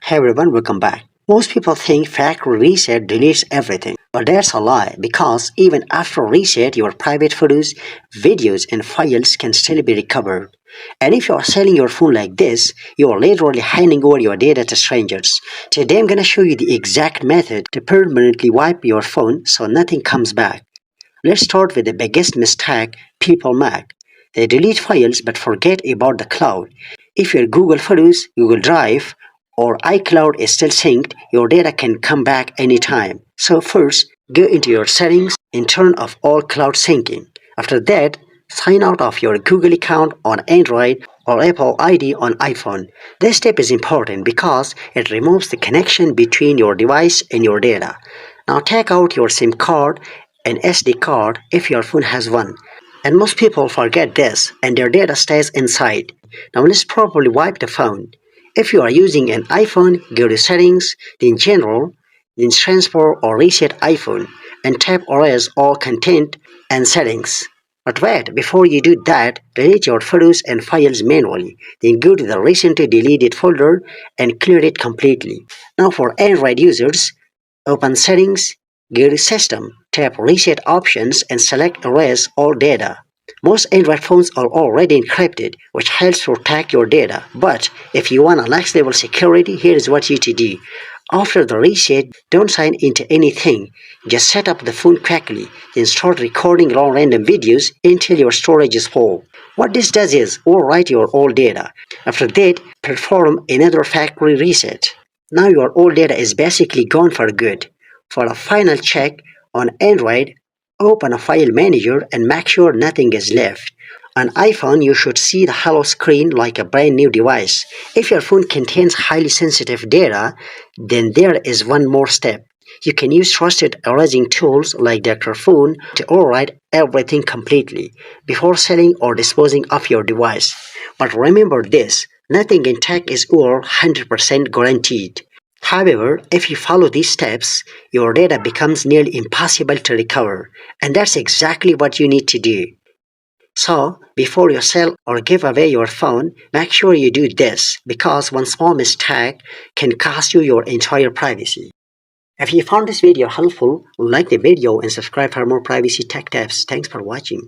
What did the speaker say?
Hey everyone, welcome back. Most people think factory reset deletes everything, but that's a lie because even after reset, your private photos, videos, and files can still be recovered. And if you are selling your phone like this, you are literally handing over your data to strangers. Today I'm gonna show you the exact method to permanently wipe your phone so nothing comes back. Let's start with the biggest mistake people make. They delete files but forget about the cloud. If your Google Photos, Google Drive, or iCloud is still synced, your data can come back anytime. So first, go into your settings and turn off all cloud syncing. After that, sign out of your Google account on Android or Apple ID on iPhone. This step is important because it removes the connection between your device and your data. Now take out your SIM card and SD card if your phone has one. And most people forget this and their data stays inside. Now let's properly wipe the phone. If you are using an iPhone, go to Settings, then General, then Transfer or Reset iPhone, and tap Erase all content and settings. But wait, before you do that, delete your photos and files manually. Then go to the recently deleted folder and clear it completely. Now for Android users, open Settings, go to System, tap Reset Options and select Erase all data. Most Android phones are already encrypted, which helps protect your data. But if you want a next level security, here is what you to do. After the reset, don't sign into anything. Just set up the phone quickly, then start recording raw random videos until your storage is full. What this does is overwrite your old data. After that, perform another factory reset. Now your old data is basically gone for good. For a final check on Android, open a file manager and make sure nothing is left. On iPhone, you should see the hello screen like a brand new device. If your phone contains highly sensitive data, then there is one more step. You can use trusted erasing tools like Dr. Phone to overwrite everything completely before selling or disposing of your device. But remember this, nothing in tech is over 100% guaranteed. However, if you follow these steps, your data becomes nearly impossible to recover, and that's exactly what you need to do. So, before you sell or give away your phone, make sure you do this because one small mistake can cost you your entire privacy. If you found this video helpful, like the video and subscribe for more privacy tech tips. Thanks for watching.